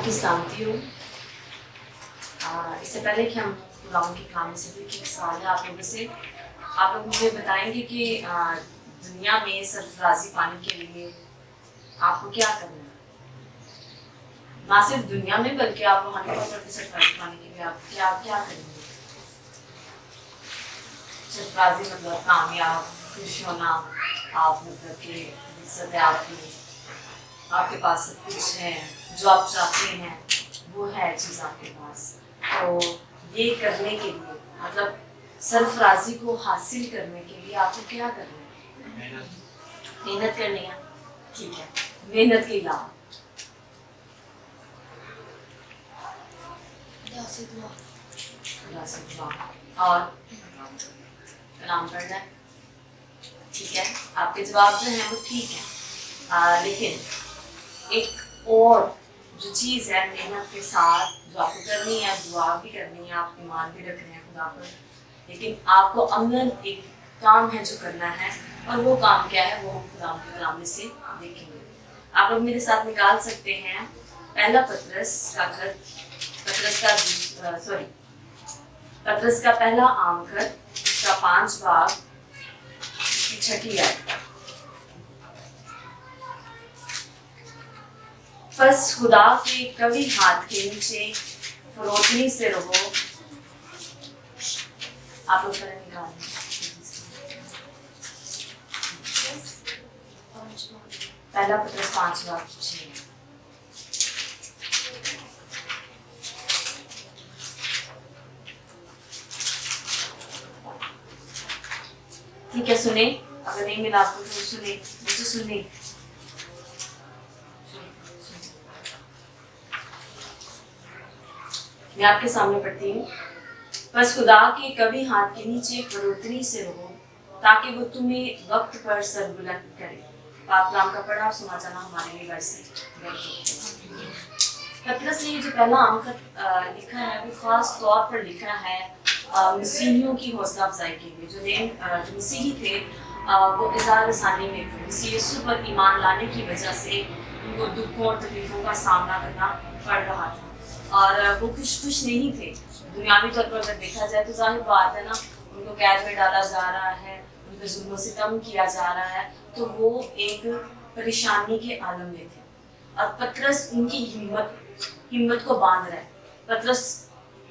की सलामती हो। इससे पहले कि हम खुदावंद के कलाम में से एक सवाल है आप लोगों से। आप लोग मुझे बताएंगे कि दुनिया में सरफराजी पाने के लिए आपको क्या करना है? ना सिर्फ दुनिया में बल्कि आप रूहानी तौर पर भी सरफराजी पाने के लिए आप क्या करेंगे? सरफराजी मतलब कामयाब, खुश होना, आप मतलब कि इज्जत है आपके पास सब कुछ है, जो आप चाहते हैं वो है चीज़ आपके पास। तो ये करने के लिए मतलब सरफराजी को हासिल करने के लिए आपको क्या करना है? मेहनत करनी है। ठीक है, मेहनत के अलावा खुदा से दुआ और कलाम पढ़ना है। ठीक है, आपके जवाब जो हैं वो ठीक है, लेकिन एक और जो चीज़ है मेहनत के साथ जो आपको करनी है, दुआ भी करनी है, आप ईमान भी रखने हैं खुदा पर, लेकिन आपको अमलन एक काम है जो करना है, और वो काम क्या है वो हम खुदा के कलाम में से देखेंगे। आप लोग मेरे साथ निकाल सकते हैं पहला पतरस का पहला आम खत, उसका 5 बाब, उसकी 6 आयत। बस खुदा के कवि हाथ के नीचे फरोतनी से रहो। आप लोग पहले निकालें पहला पतरस 5 बाब 6। ठीक है, सुने, अगर नहीं मिला आपको तो सुने, मुझे सुने। मैं आपके सामने पढ़ती हूँ। बस खुदा के कभी हाथ के नीचे फरोतनी से रहो ताकि वो तुम्हें वक्त पर सरबुलंद करे। पाक कलाम का पढ़ा सुना जाना हमारे लिए वैसे। पतरस ने जो पहला आम खत लिखा है वो खास तौर पर लिखा है मसीहियों की हौसला अफजाई के लिए। जो मसीही थे वो इज़हार सानी में थे। मसीह यीशु पर ईमान लाने की वजह से उनको दुखों और तकलीफों का सामना करना पड़ रहा था, और वो खुश नहीं थे। दुनियावी तौर पर अगर देखा जाए तो जाहिर बात है ना, उनको कैद में डाला जा रहा है, उन पर जुल्म सितम किया जा रहा है, तो वो एक परेशानी के आलम में थे। और पतरस उनकी हिम्मत को बांध रहा है। पतरस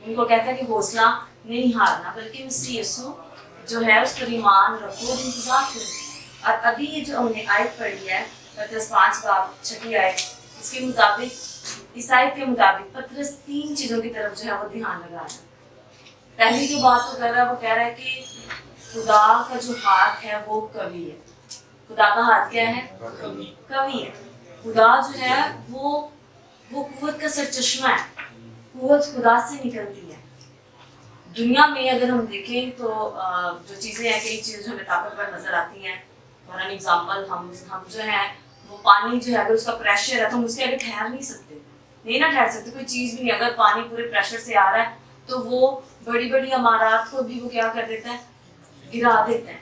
उनको कहता है कि हौसला नहीं हारना, बल्कि मसीह यीशु जो है उस पर ईमान रखो और इंतजार करो। और अभी ये जो हमने आयत पढ़ी है पतरस 5 बाब 6 आयत, इसके मुताबिक, इस आयत के मुताबिक पतरस 3 चीज़ों की तरफ जो है वो ध्यान लगा रहा है। पहली जो बात वो कर रहा है वो कह रहा है कि खुदा का जो हाथ है वो कवि है। खुदा का हाथ क्या है? कवि है। खुदा जो है वो कुव्वत का सरचश्मा है। कुव्वत खुदा से निकलती है। दुनिया में अगर हम देखें तो जो चीज़ें हैं, कई चीज़ें जो हमें ताकतवर नजर आती हैं। फॉर एन एग्जाम्पल हम जो है वो पानी जो है अगर उसका प्रेशर है तो हम उसके आगे ठहर नहीं सकते, नहीं ना ठहर सकते। कोई चीज़ भी नहीं, अगर पानी पूरे प्रेशर से आ रहा है तो वो बड़ी बड़ी इमारत को भी वो क्या कर देता है, गिरा देता है।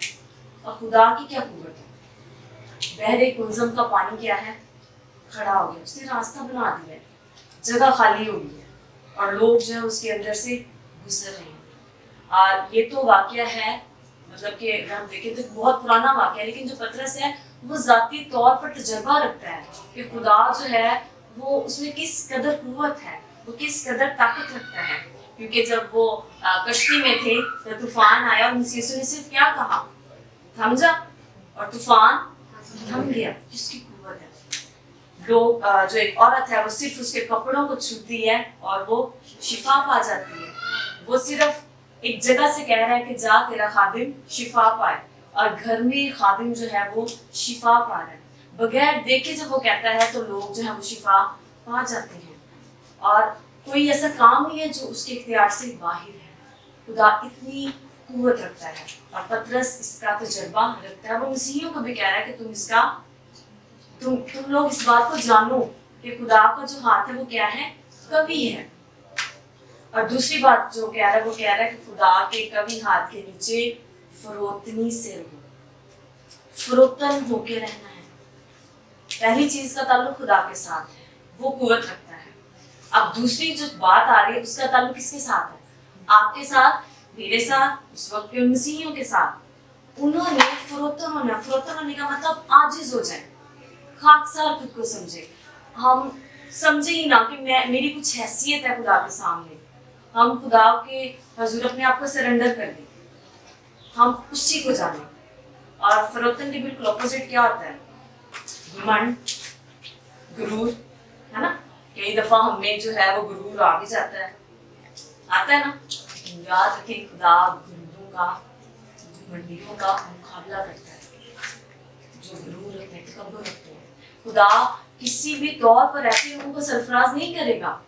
और खुदा की क्या कुव्वत है। बहरे कुलज़म का पानी क्या है, खड़ा हो गया, उसने रास्ता बना दिया, जगह खाली हो गई है और लोग जो है उसके अंदर से गुजर रहे हैं। और ये तो वाकया है, मतलब कि अगर हम देखें तो बहुत पुराना वाकया है, लेकिन जो पतरस है वो जाती तौर पर तजर्बा रखता है कि खुदा जो है वो उसमें किस कदर कुव्वत है, वो किस कदर ताकत रखता है। क्योंकि जब वो कश्ती में थे तो तूफान आया और मसीह यीशु ने सिर्फ क्या कहा, थम जा, और तूफान थम गया। किसकी कुव्वत है। लोग जो एक औरत है वो सिर्फ उसके कपड़ों को छूती है और वो शिफा पा जाती है। वो सिर्फ एक जगह से कह रहा है कि जा तेरा खादिम शिफा पाए, और घर में खादिम जो है वो शिफा पा रहा है। बगैर देखे जब वो कहता है तो लोग जो है वो शिफा पा जाते हैं। और कोई ऐसा काम नहीं है जो उसके इख्तियार से बाहर है। खुदा इतनी कुव्वत रखता है और पतरस इसका तजर्बा रखता है। वो मसीहियों को भी कह रहा है कि तुम लोग इस बात को जानो कि खुदा का जो हाथ है वो क्या है, कवि है। और दूसरी बात जो कह रहा है वो कह रहा है कि खुदा के कवि हाथ के नीचे फरोतनी से रहो, फरोतन होके रहना है। पहली चीज का ताल्लुक खुदा के साथ है, वो कुव्वत रखता है। अब दूसरी जो बात आ रही है उसका ताल्लुक किसके साथ है? आपके साथ, मेरे साथ, उस वक्त के मसीहियों के साथ। उन्होंने फरोतन होने का मतलब आजिज हो जाए, खाकसार खुद को समझे। हम समझे ही ना कि मेरी कुछ हैसियत है खुदा के सामने। हम खुदा के हजूर अपने आप को सरेंडर कर दें, हम उसी को जाने। और फरोतन के बिल्कुल अपोजिट क्या होता है? घमंड, गुरूर, है ना? कई दफा हमें जो है वो गुरूर आ भी जाता है, आता है ना? याद रखें, खुदा गुरूरों का, घमंडियों का मुकाबला करता है। जो गुरूर रखते हैं, तकब्बुर रखते हैं, खुदा किसी भी तौर पर ऐसे लोगों को सरफराज नहीं करेगा।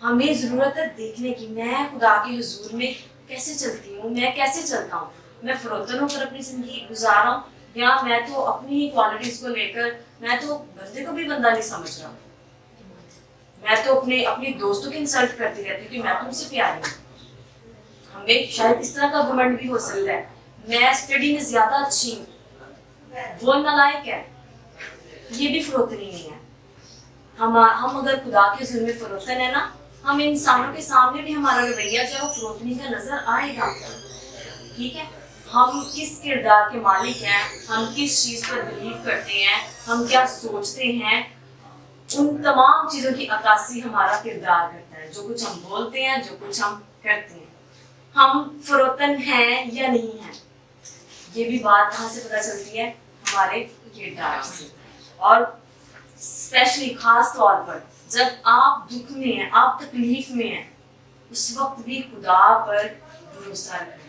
हमें जरूरत है देखने की, मैं खुदा के हुजूर में कैसे चलती हूँ, मैं कैसे चलता हूँ। मैं फरोतन होकर अपनी जिंदगी गुजार रहा हूँ, या मैं तो अपनी ही क्वालिटीज को लेकर, मैं तो बंदे को भी बंदा नहीं समझ रहा, मैं तो अपने दोस्तों की इंसल्ट करती रहती हूँ कि मैं तुमसे प्यारी हूँ। हमें शायद इस तरह का घमंड भी हो सकता है, मैं स्टडी में ज्यादा अच्छी हूँ, वो नालायक है, ये भी फरोतनी नहीं है। हम अगर खुदा के हुजूर में फरोतन है ना, हम इंसानों के सामने भी हमारा रवैया जो है वो फरोतनी का नजर आएगा। ठीक है, हम किस किरदार के मालिक हैं, हम किस चीज पर बिलीव करते हैं, हम क्या सोचते हैं, उन तमाम चीजों की अक्कासी हमारा किरदार करता है। जो कुछ हम बोलते हैं, जो कुछ हम करते हैं, हम फरोतन हैं या नहीं हैं, ये भी बात कहाँ से पता चलती है? हमारे किरदार से। और स्पेशली खास तौर पर जब आप दुख में हैं, आप तकलीफ में हैं, उस वक्त भी खुदा पर भरोसा रखना है।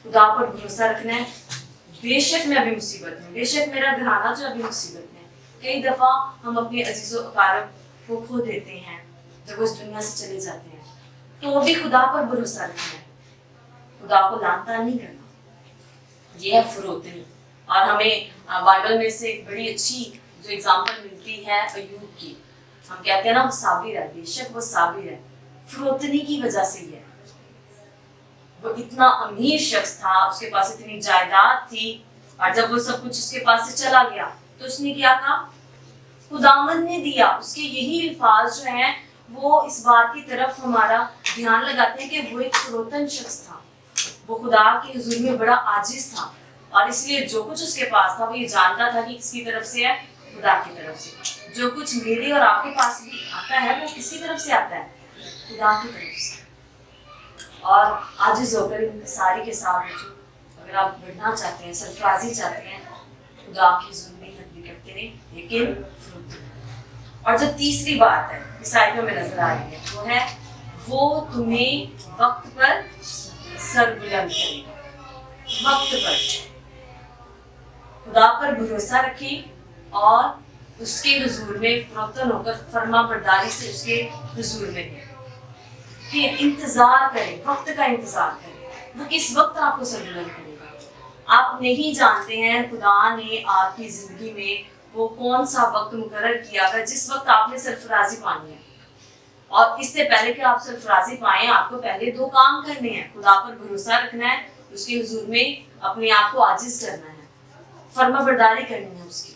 खुदा पर भरोसा रखना है। बेशक मैं अभी मुसीबत में, बेशक मेरा घराना जो अभी मुसीबत में। कई दफा हम अपने अजीजों अकारब को खो देते हैं जब वो इस दुनिया से चले जाते हैं, तो भी खुदा पर भरोसा रखना है, खुदा को लानता नहीं करना। ये है फरोतनी। और हमें बाइबल में से एक बड़ी अच्छी जो एग्जाम्पल मिलती है अय्यूब की। हम कहते हैं ना वो साबिर है, बेशक वो साबिर है, फरोतनी की वजह से ही है। वो इतना अमीर शख्स था, उसके पास इतनी जायदाद थी, और जब वो सब कुछ उसके पास से चला गया तो उसने क्या कहा? खुदावंद ने दिया। उसके यही अल्फाज जो हैं वो इस बात की तरफ हमारा ध्यान लगाते हैं कि वो एक फरोतन शख्स था, वो खुदा के हुजूर में बड़ा आजिज था, और इसलिए जो कुछ उसके पास था वो ये जानता था कि किसकी तरफ से है? खुदा की तरफ से। जो कुछ मेरे और आपके पास भी आता है वो किसकी तरफ से आता है? खुदा की तरफ से। और आजिज होकर इंकिसारी के साथ अगर आप बढ़ना चाहते हैं, सरफराजी चाहते हैं, खुदा की हुजूर में नकली करते रहे, लेकिन फ्रूट। और जो तीसरी बात है इस आयत में नजर आ रही है वो है वो तुम्हें वक्त पर सरबुलंद करेगा। वक्त पर खुदा पर भरोसा रखें और उसके हुजूर में फरोतन होकर फरमा बरदारी से उसके हुजूर में है। फिर इंतजार करें, वक्त का इंतजार करें, वो किस वक्त आपको सरबुलंद करेगा। आप नहीं जानते हैं खुदा ने आपकी जिंदगी में वो कौन सा वक्त मुकर्रर किया है जिस वक्त आपने सरफराजी पानी है। और इससे पहले कि आप सरफराजी पाएं, आपको पहले दो काम करने हैं। खुदा पर भरोसा रखना है, उसके हुजूर में अपने आप को आजिज करना है, फर्मा बरदारी करनी है उसकी,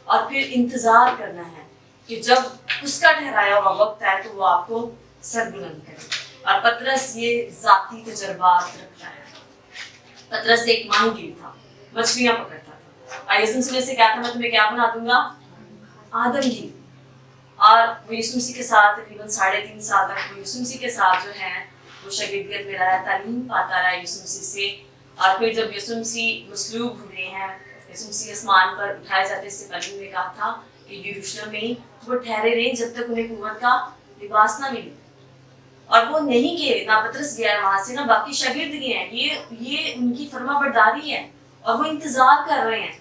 और फिर इंतजार करना है कि जब उसका ठहराया हुआ वक्त आए तो वो आपको सरबुलंद करे। और पतरस ये जाती तजर्बात रखता है। पतरस एक माहीगीर था, मछलियां पकड़ता था, और यीशु मसीह से क्या था, मैं तुम्हें क्या बना दूंगा? आदमगीर। और वो यीशु मसीह के साथ तकरीबन 3.5 साल तक वो यीशु मसीह के साथ जो है वो शागिर्दियत में रहा, तालीम पाता रहा यीशु मसीह से। और फिर जब यीशु मसीह मसलूब हुए हैं, यीशु मसीह आसमान पर उठाए जाते, इससे पहले उन्होंने कहा था कि यरूशलेम में वो ठहरे रहे जब तक उन्हें कुव्वत का लिबास ना मिले। और वो नहीं गए, ना पतरस गया है वहां से, ना बाकी शागिर्द गए हैं। ये उनकी फर्मा बरदारी है, और वो इंतजार कर रहे हैं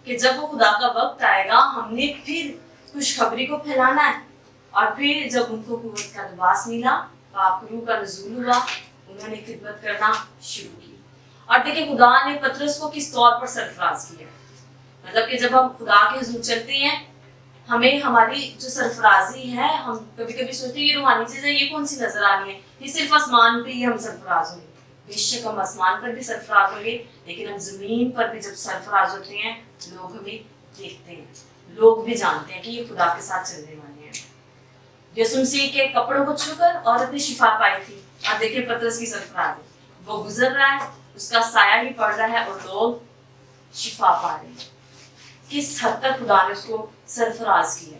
कि जब वो खुदा का वक्त आएगा हमने फिर खुशखबरी को फैलाना है। और फिर जब उनको कुव्वत का लिबास मिला, पाक रूह का नुज़ूल हुआ, उन्होंने खिदमत करना शुरू की। और देखिए खुदा ने पतरस को किस तौर पर सरफराज किया। मतलब कि जब हम खुदा के हुजूर चलते हैं, हमें हमारी जो सरफराजी है, हम कभी कभी सोचते हैं ये रूहानी चीज़ है, ये कौन सी नजर आ रही है, ये सिर्फ आसमान पे ही हम सरफराज होंगे। बेशक हम आसमान पर भी सरफराज होंगे, लेकिन हम जमीन पर भी जब सरफराज होते हैं लोग हमें देखते हैं, लोग भी जानते हैं कि ये खुदा के साथ चलने वाले हैं। यसुम मसीह के कपड़ों को छूकर औरत ने शिफा पाई थी। अब देखिए पतरस की सरफराज, वो गुजर रहा है, उसका साया ही पड़ रहा है और लोग शिफा पा रहे हैं। किस हद तक खुदा ने उसको सरफराज किया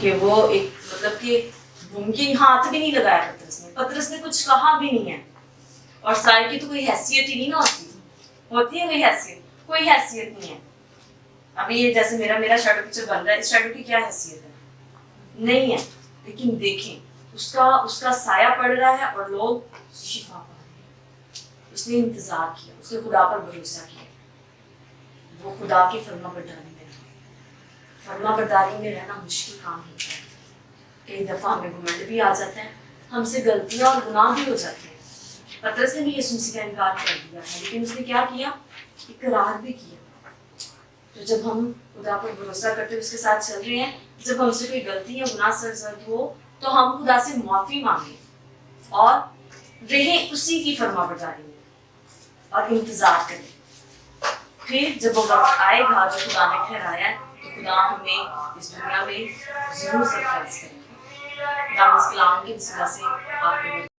कि वो एक मतलब कि मुमकिन हाथ भी नहीं लगाया पतरस ने कुछ कहा भी नहीं है। और साय की तो कोई हैसियत ही नहीं ना होती है कोई हैसियत नहीं है। अभी ये जैसे मेरा शैडो पिक्चर बन रहा है, इस शैडो की क्या हैसियत है? नहीं है। लेकिन देखें उसका साया पड़ रहा है और लोग शिफा पा रहे हैं। उसने इंतजार किया, उसने खुदा पर भरोसा किया, वो खुदा की फर्माबरदारी में रहा। फर्माबरदारी में रहना मुश्किल काम होता है। कई दफा हमें घमंड भी आ जाता है, हमसे गलतियां और गुनाह भी हो जाते हैं। पतरस ने भी यीशु मसीह का इनकार कर दिया है, लेकिन उसने क्या किया? इकरार भी किया। तो जब हम खुदा पर भरोसा करते हुए उसके साथ चल रहे हैं, जब हमसे कोई गलती या गुनाह सरजद हो तो हम खुदा से माफी मांगे और रहें उसी की फरमाबरदारी में और इंतजार करें। फिर जब वो वक्त आएगा जो खुदा ने ठहराया है, तो खुदा हमें इस दुनिया में जरूर सरफराज करेगा। खुदा इस कलाम की वसीला से आपको